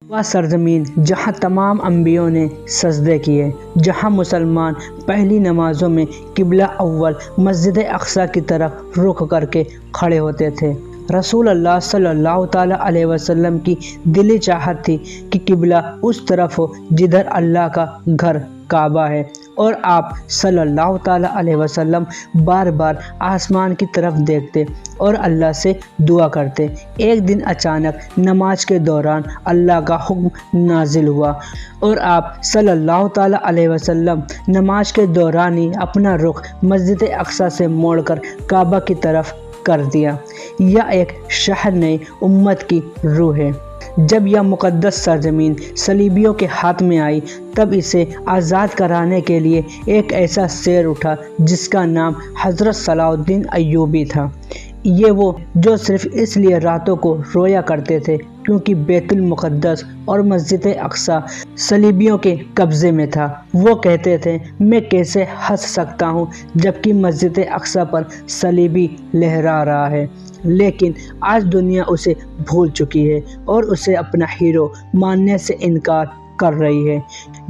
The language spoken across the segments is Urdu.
وہ سرزمین جہاں تمام انبیاء نے سجدے کیے، جہاں مسلمان پہلی نمازوں میں قبلہ اول مسجد اقصی کی طرف رخ کر کے کھڑے ہوتے تھے۔ رسول اللہ صلی اللہ تعالیٰ علیہ وسلم کی دلی چاہت تھی کہ قبلہ اس طرف ہو جدھر اللہ کا گھر کعبہ ہے، اور آپ صلی اللہ تعالیٰ علیہ وسلم بار بار آسمان کی طرف دیکھتے اور اللہ سے دعا کرتے۔ ایک دن اچانک نماز کے دوران اللہ کا حکم نازل ہوا اور آپ صلی اللہ تعالیٰ علیہ وسلم نماز کے دوران ہی اپنا رخ مسجد اقصی سے موڑ کر کعبہ کی طرف کر دیا۔ یہ ایک شہر نئی امت کی روح ہے۔ جب یہ مقدس سرزمین صلیبیوں کے ہاتھ میں آئی تب اسے آزاد کرانے کے لیے ایک ایسا شیر اٹھا جس کا نام حضرت صلاح الدین ایوبی تھا۔ یہ وہ جو صرف اس لیے راتوں کو رویا کرتے تھے کیونکہ بیت المقدس اور مسجد اقصی صلیبیوں کے قبضے میں تھا۔ وہ کہتے تھے، میں کیسے ہنس سکتا ہوں جبکہ مسجد اقصی پر صلیبی لہرا رہا ہے، لیکن آج دنیا اسے بھول چکی ہے اور اسے اپنا ہیرو ماننے سے انکار کر رہی ہے۔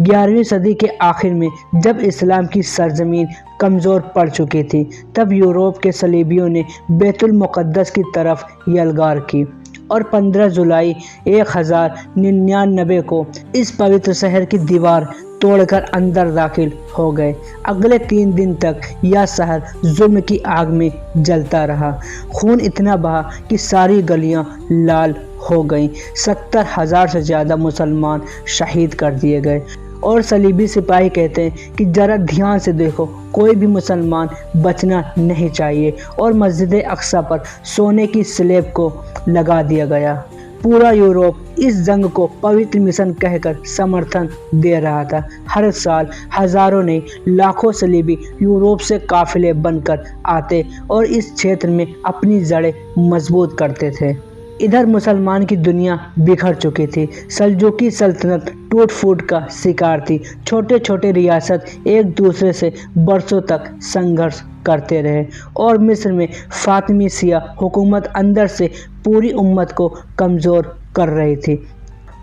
11ویں صدی کے آخر میں جب اسلام کی سرزمین کمزور پڑ چکی تھی تب یورپ کے صلیبیوں نے بیت المقدس کی طرف یلغار کی اور 15 جولائی 1099 کو اس پوتر شہر کی دیوار توڑ کر اندر داخل ہو گئے۔ اگلے 3 دن تک یہ شہر ظلم کی آگ میں جلتا رہا۔ خون اتنا بہا کہ ساری گلیاں لال ہو گئیں۔ 70,000 سے زیادہ مسلمان شہید کر دیے گئے، اور صلیبی سپاہی کہتے ہیں کہ ذرا دھیان سے دیکھو، کوئی بھی مسلمان بچنا نہیں چاہیے، اور مسجد اقصی پر سونے کی سلیب کو لگا دیا گیا۔ پورا یورپ اس جنگ کو پوتر مشن کہہ کر سمرتھن دے رہا تھا۔ ہر سال ہزاروں نہیں لاکھوں صلیبی یورپ سے قافلے بن کر آتے اور اس چھیتر میں اپنی جڑیں مضبوط کرتے تھے۔ ادھر مسلمان کی دنیا بکھر چکی تھی۔ سلجوقی سلطنت ٹوٹ پھوٹ کا شکار تھی۔ چھوٹے چھوٹے ریاست ایک دوسرے سے برسوں تک سنگھرش کرتے رہے، اور مصر میں فاطمی شیعہ حکومت اندر سے پوری امت کو کمزور کر رہی تھی۔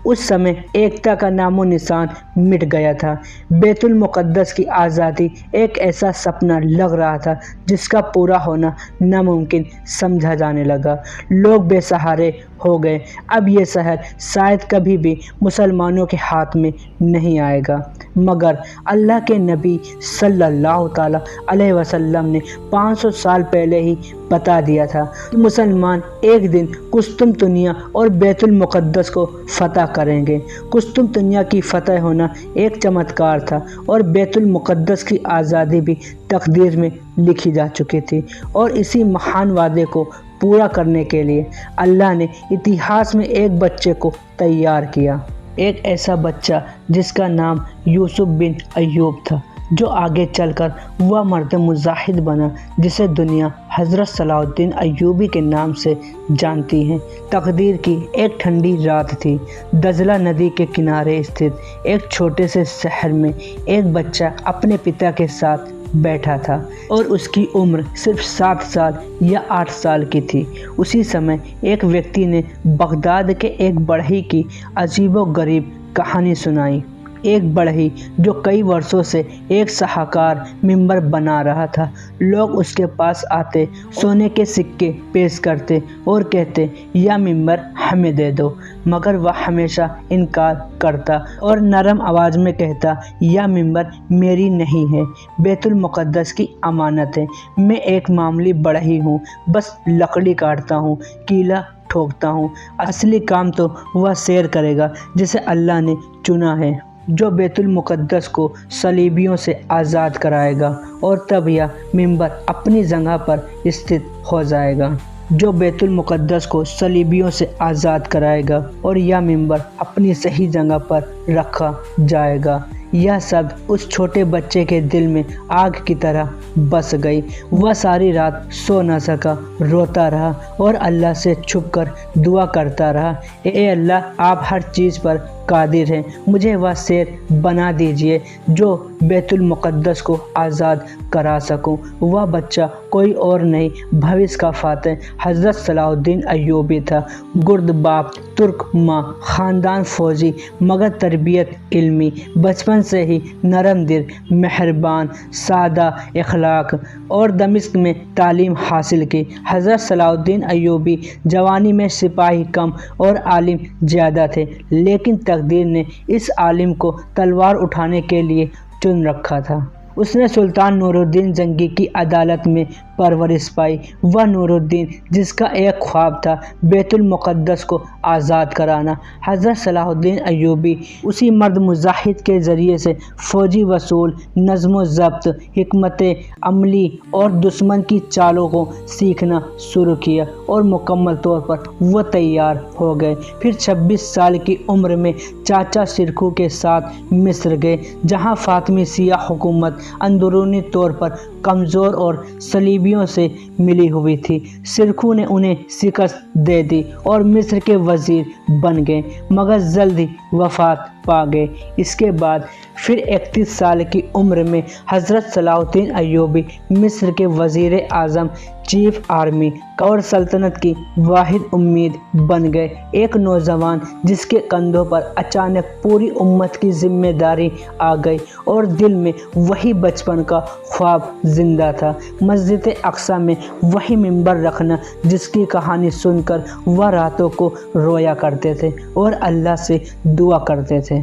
اس سمے ایکتا کا نام و نشان مٹ گیا تھا۔ بیت المقدس کی آزادی ایک ایسا سپنا لگ رہا تھا جس کا پورا ہونا ناممکن سمجھا جانے لگا۔ لوگ بے سہارے ہو گئے۔ اب یہ شہر شاید کبھی بھی مسلمانوں کے ہاتھ میں نہیں آئے گا، مگر اللہ کے نبی صلی اللہ تعالیٰ علیہ وسلم نے 500 سال پہلے ہی بتا دیا تھا کہ مسلمان ایک دن قسطنطنیہ اور بیت المقدس کو فتح کریں گے۔ قسطنطنیہ کی فتح ہونا ایک چمتکار تھا، اور بیت المقدس کی آزادی بھی تقدیر میں لکھی جا چکی تھی، اور اسی مہان وعدے کو پورا کرنے کے لیے اللہ نے اتہاس میں ایک بچے کو تیار کیا۔ ایک ایسا بچہ جس کا نام یوسف بن ایوب تھا، جو آگے چل کر وہ مرد مجاہد بنا جسے دنیا حضرت صلاح الدین ایوبی کے نام سے جانتی ہے۔ تقدیر کی ایک ٹھنڈی رات تھی۔ دجلہ ندی کے کنارے استھت ایک چھوٹے سے شہر میں ایک بچہ اپنے پتا کے ساتھ بیٹھا تھا، اور اس کی عمر صرف 7 سال یا 8 سال کی تھی۔ اسی سمے ایک ویکتی نے بغداد کے ایک بڑھئی کی عجیب و غریب کہانی سنائی۔ ایک بڑھئی جو کئی برسوں سے ایک شاہکار ممبر بنا رہا تھا۔ لوگ اس کے پاس آتے، سونے کے سکے پیش کرتے اور کہتے، یہ ممبر ہمیں دے دو، مگر وہ ہمیشہ انکار کرتا اور نرم آواز میں کہتا، یہ ممبر میری نہیں ہے، بیت المقدس کی امانت ہے، میں ایک معمولی بڑھئی ہوں، بس لکڑی کاٹتا ہوں، کیلا ٹھوکتا ہوں، اصلی کام تو وہ شیر کرے گا جسے اللہ نے چنا ہے، جو بیت المقدس کو صلیبیوں سے آزاد کرائے گا، اور تب یہ ممبر اپنی جگہ پر استھت ہو جائے گا۔ جو بیت المقدس کو صلیبیوں سے آزاد کرائے گا اور یہ ممبر اپنی صحیح جگہ پر رکھا جائے گا۔ یہ سب اس چھوٹے بچے کے دل میں آگ کی طرح بس گئی۔ وہ ساری رات سو نہ سکا، روتا رہا اور اللہ سے چھپ کر دعا کرتا رہا، اے اللہ، آپ ہر چیز پر قادر ہیں، مجھے وہ شیر بنا دیجئے جو بیت المقدس کو آزاد کرا سکوں۔ وہ بچہ کوئی اور نہیں، بھوش کا فاتح حضرت صلاح الدین ایوبی تھا۔ گرد باپ، ترک ماں، خاندان فوجی مگر تربیت علمی، بچپن سے ہی نرم دل، مہربان، سادہ اخلاق، اور دمشق میں تعلیم حاصل کی۔ حضرت صلاح الدین ایوبی جوانی میں سپاہی کم اور عالم زیادہ تھے، لیکن تقدیر نے اس عالم کو تلوار اٹھانے کے لیے چن رکھا تھا۔ اس نے سلطان نور الدین زنگی کی عدالت میں پرورش پائی۔ وہ نور الدین جس کا ایک خواب تھا بیت المقدس کو آزاد کرانا۔ حضرت صلاح الدین ایوبی اسی مرد مجاہد کے ذریعے سے فوجی اصول، نظم و ضبط، حکمت عملی اور دشمن کی چالوں کو سیکھنا شروع کیا اور مکمل طور پر وہ تیار ہو گئے۔ پھر 26 سال کی عمر میں چاچا سرخو کے ساتھ مصر گئے، جہاں فاطمی سیاہ حکومت اندرونی طور پر کمزور اور صلیبیوں سے ملی ہوئی تھی۔ سرخو نے انہیں شکست دے دی اور مصر کے وزیر بن گئے، مگر جلد ہی وفات پا گئے۔ اس کے بعد پھر 31 سال کی عمر میں حضرت صلاح الدین ایوبی مصر کے وزیر اعظم، چیف آرمی اور سلطنت کی واحد امید بن گئے۔ ایک نوجوان جس کے کندھوں پر اچانک پوری امت کی ذمہ داری آ گئی اور دل میں وہی بچپن کا خواب زندہ تھا، مسجد اقصی میں وہی منبر رکھنا جس کی کہانی سن کر وہ راتوں کو رویا کرتے تھے اور اللہ سے دعا کرتے تھے۔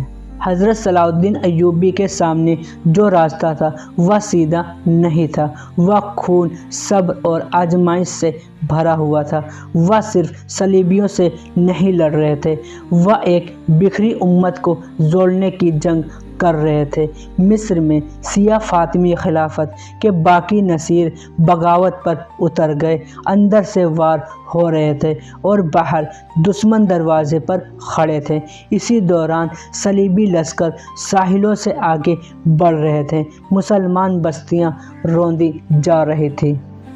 حضرت صلاح الدین ایوبی کے سامنے جو راستہ تھا وہ سیدھا نہیں تھا، وہ خون، صبر اور آزمائش سے بھرا ہوا تھا۔ وہ صرف صلیبیوں سے نہیں لڑ رہے تھے، وہ ایک بکھری امت کو جوڑنے کی جنگ کر رہے تھے۔ مصر میں سیاہ فاطمی خلافت کے باقی نصیر بغاوت پر اتر گئے، اندر سے وار ہو رہے تھے اور باہر دشمن دروازے پر کھڑے تھے۔ اسی دوران صلیبی لشکر ساحلوں سے آگے بڑھ رہے تھے، مسلمان بستیاں روندی جا رہی تھیں،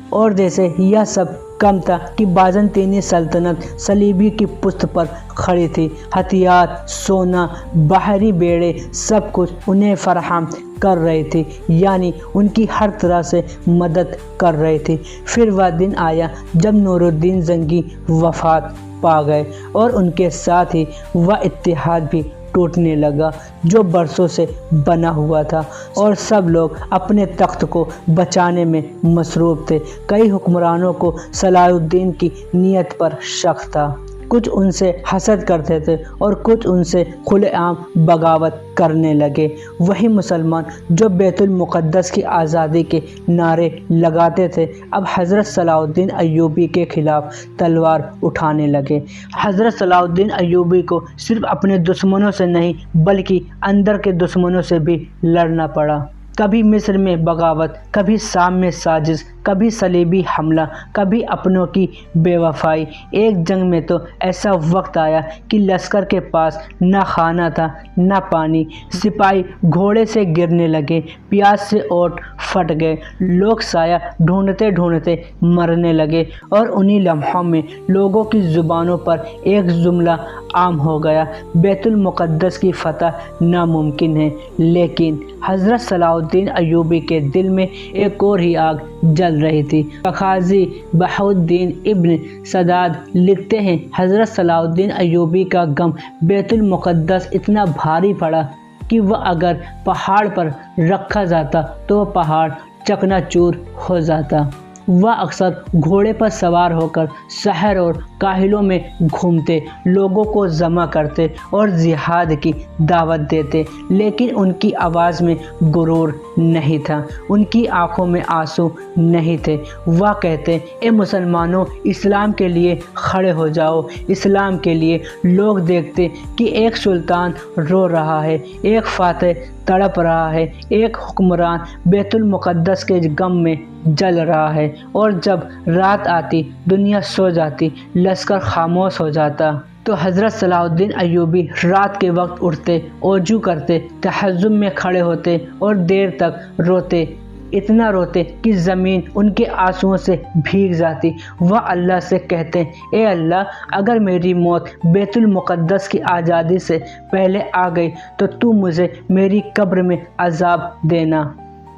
اور جیسے یہ سب کم تھا کہ بازنطینی سلطنت صلیبی کی پشت پر کھڑی تھی۔ ہتھیار، سونا، بحری بیڑے، سب کچھ انہیں فراہم کر رہی تھی، یعنی ان کی ہر طرح سے مدد کر رہی تھی۔ پھر وہ دن آیا جب نور الدین زنگی وفات پا گئے اور ان کے ساتھ ہی وہ اتحاد بھی ٹوٹنے لگا جو برسوں سے بنا ہوا تھا، اور سب لوگ اپنے تخت کو بچانے میں مصروف تھے۔ کئی حکمرانوں کو صلاح الدین کی نیت پر شک تھا، کچھ ان سے حسد کرتے تھے اور کچھ ان سے کھلے عام بغاوت کرنے لگے۔ وہی مسلمان جو بیت المقدس کی آزادی کے نعرے لگاتے تھے اب حضرت صلاح الدین ایوبی کے خلاف تلوار اٹھانے لگے۔ حضرت صلاح الدین ایوبی کو صرف اپنے دشمنوں سے نہیں بلکہ اندر کے دشمنوں سے بھی لڑنا پڑا۔ کبھی مصر میں بغاوت، کبھی شام میں سازش، کبھی صلیبی حملہ، کبھی اپنوں کی بے وفائی۔ ایک جنگ میں تو ایسا وقت آیا کہ لشکر کے پاس نہ کھانا تھا نہ پانی، سپاہی گھوڑے سے گرنے لگے، پیاس سے اوٹ پھٹ گئے، لوگ سایہ ڈھونڈتے ڈھونڈتے مرنے لگے، اور انہی لمحوں میں لوگوں کی زبانوں پر ایک جملہ عام ہو گیا: بیت المقدس کی فتح ناممکن ہے۔ لیکن حضرت صلاح الدین ایوبی کے دل میں ایک اور ہی آگ جل رہی تھی۔ قاضی بہاؤالدین ابن سداد لکھتے ہیں، حضرت صلاح الدین ایوبی کا غم بیت المقدس اتنا بھاری پڑا کہ وہ اگر پہاڑ پر رکھا جاتا تو وہ پہاڑ چکنا چور ہو جاتا۔ وہ اکثر گھوڑے پر سوار ہو کر شہر اور کاہلوں میں گھومتے، لوگوں کو جمع کرتے اور جہاد کی دعوت دیتے، لیکن ان کی آواز میں غرور نہیں تھا، ان کی آنکھوں میں آنسو نہیں تھے۔ وہ کہتے، اے مسلمانوں، اسلام کے لیے کھڑے ہو جاؤ، اسلام کے لیے۔ لوگ دیکھتے کہ ایک سلطان رو رہا ہے، ایک فاتح تڑپ رہا ہے، ایک حکمران بیت المقدس کے غم میں جل رہا ہے، اور جب رات آتی، دنیا سو جاتی، لشکر خاموش ہو جاتا، تو حضرت صلاح الدین ایوبی رات کے وقت اٹھتے، وضو کرتے، تہجد میں کھڑے ہوتے اور دیر تک روتے اتنا روتے کہ زمین ان کے آنسوؤں سے بھیگ جاتی۔ وہ اللہ سے کہتے، اے اللہ، اگر میری موت بیت المقدس کی آزادی سے پہلے آ گئی تو مجھے میری قبر میں عذاب دینا۔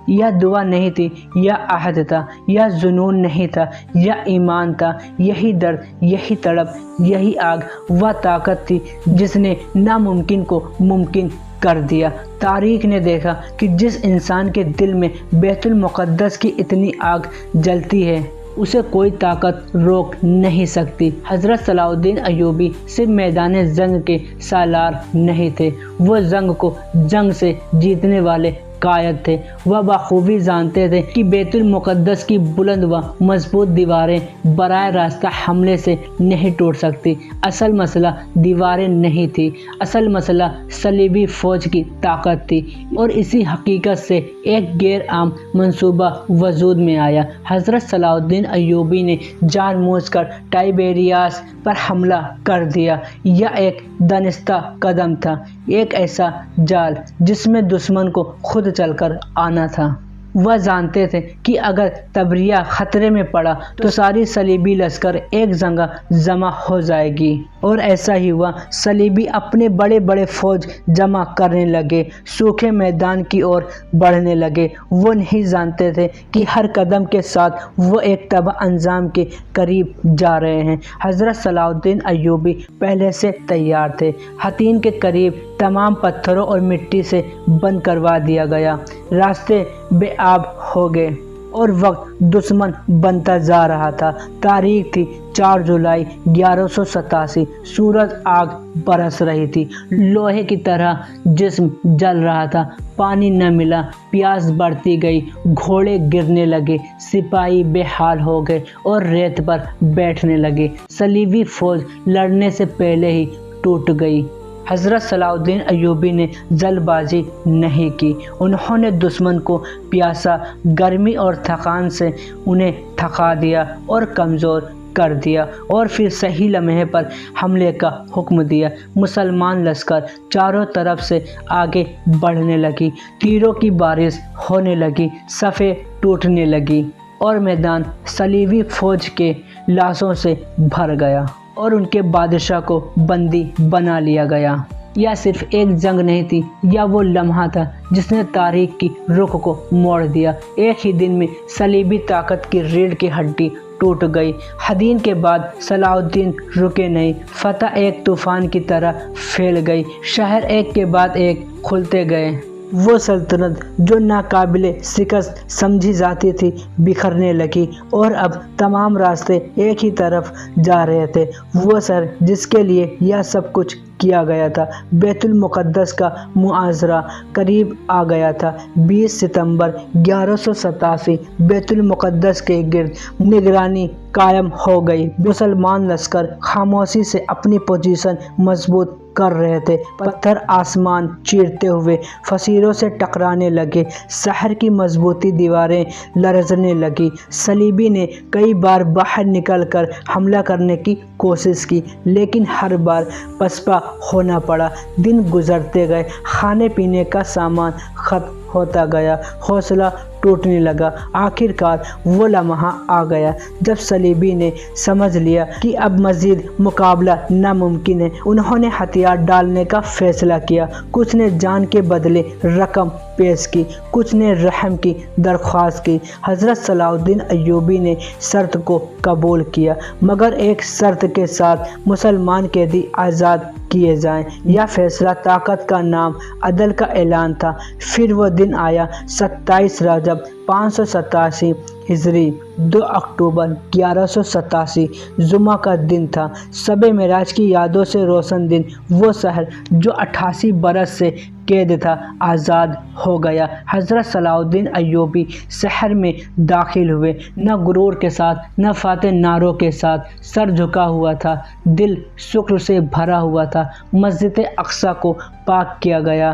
یا دعا نہیں تھی، یا عہد تھا، یا جنون نہیں تھا، یا ایمان تھا، یہی درد، یہی تڑپ، یہی آگ وہ طاقت تھی جس نے ناممکن کو ممکن کر دیا۔ تاریخ نے دیکھا کہ جس انسان کے دل میں بیت المقدس کی اتنی آگ جلتی ہے اسے کوئی طاقت روک نہیں سکتی۔ حضرت صلاح الدین ایوبی صرف میدان جنگ کے سالار نہیں تھے، وہ جنگ کو جنگ سے جیتنے والے قائد تھے۔ وہ بخوبی جانتے تھے کہ بیت المقدس کی بلند و مضبوط دیواریں براہ راست حملے سے نہیں ٹوٹ سکتی۔ اصل مسئلہ دیواریں نہیں تھی، اصل مسئلہ صلیبی فوج کی طاقت تھی، اور اسی حقیقت سے ایک غیر عام منصوبہ وجود میں آیا۔ حضرت صلاح الدین ایوبی نے جان بوجھ کر ٹائبیریاس پر حملہ کر دیا۔ یہ ایک دانستہ قدم تھا، ایک ایسا جال جس میں دشمن کو خود چل کر آنا تھا۔ وہ جانتے تھے کہ اگر تبریہ خطرے میں پڑا تو ساری صلیبی لشکر ایک جگہ جمع ہو جائے گی، اور ایسا ہی ہوا۔ صلیبی اپنے بڑے بڑے فوج جمع کرنے لگے، سوکھے میدان کی اور بڑھنے لگے۔ وہ نہیں جانتے تھے کہ ہر قدم کے ساتھ وہ ایک تباہ انجام کے قریب جا رہے ہیں۔ حضرت صلاح الدین ایوبی پہلے سے تیار تھے۔ حطین کے قریب تمام پتھروں اور مٹی سے بند کروا دیا گیا، راستے بے آب ہو گئے اور وقت دشمن بنتا جا رہا تھا۔ تاریخ تھی 4 جولائی 1187۔ سورج آگ برس رہی تھی، لوہے کی طرح جسم جل رہا تھا۔ پانی نہ ملا، پیاس بڑھتی گئی، گھوڑے گرنے لگے، سپاہی بے حال ہو گئے اور ریت پر بیٹھنے لگے۔ صلیبی فوج لڑنے سے پہلے ہی ٹوٹ گئی۔ حضرت صلاح الدین ایوبی نے جلد بازی نہیں کی۔ انہوں نے دشمن کو پیاسا، گرمی اور تھکان سے انہیں تھکا دیا اور کمزور کر دیا، اور پھر صحیح لمحے پر حملے کا حکم دیا۔ مسلمان لشکر چاروں طرف سے آگے بڑھنے لگی، تیروں کی بارش ہونے لگی، صفیں ٹوٹنے لگی، اور میدان صلیبی فوج کے لاشوں سے بھر گیا اور ان کے بادشاہ کو بندی بنا لیا گیا۔ یہ صرف ایک جنگ نہیں تھی، یہ وہ لمحہ تھا جس نے تاریخ کی رخ کو موڑ دیا۔ ایک ہی دن میں صلیبی طاقت کی ریڑھ کی ہڈی ٹوٹ گئی۔ حدین کے بعد صلاح الدین رکے نہیں، فتح ایک طوفان کی طرح پھیل گئی، شہر ایک کے بعد ایک کھلتے گئے۔ وہ سلطنت جو ناقابل شکست سمجھی جاتی تھی بکھرنے لگی، اور اب تمام راستے ایک ہی طرف جا رہے تھے۔ وہ سر جس کے لیے یہ سب کچھ کیا گیا تھا، بیت المقدس کا محاصرہ قریب آ گیا تھا۔ 20 ستمبر 1187 بیت المقدس کے گرد نگرانی قائم ہو گئی۔ مسلمان لشکر خاموشی سے اپنی پوزیشن مضبوط کر رہے تھے۔ پتھر آسمان چیرتے ہوئے فصیلوں سے ٹکرانے لگے، شہر کی مضبوطی دیواریں لرزنے لگی۔ صلیبی نے کئی بار باہر نکل کر حملہ کرنے کی کوشش کی، لیکن ہر بار پسپا ہونا پڑا۔ دن گزرتے گئے، کھانے پینے کا سامان ختم ہوتا گیا، حوصلہ ٹوٹنے لگا۔ آخر کار وہ لمحہ آ گیا جب صلیبی نے سمجھ لیا کہ اب مزید مقابلہ ناممکن ہے۔ انہوں نے ہتھیار ڈالنے کا فیصلہ کیا۔ کچھ نے جان کے بدلے رقم پیش کی، کچھ نے رحم کی درخواست کی۔ حضرت صلاح الدین ایوبی نے شرط کو قبول کیا، مگر ایک شرط کے ساتھ، مسلمان قیدی آزاد کیے جائیں۔ یہ فیصلہ طاقت کا نام، عدل کا اعلان تھا۔ پھر وہ دن آیا، 27 رجب 587 ہجری، 2 اکتوبر 1187 جمعہ کا دن تھا۔ شب معراج کی یادوں سے روشن دن۔ وہ شہر جو 88 برس سے قید تھا آزاد ہو گیا۔ حضرت صلاح الدین ایوبی شہر میں داخل ہوئے، نہ غرور کے ساتھ نہ فاتح نعروں کے ساتھ، سر جھکا ہوا تھا، دل شکر سے بھرا ہوا تھا۔ مسجد اقصی کو پاک کیا گیا،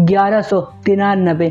1193।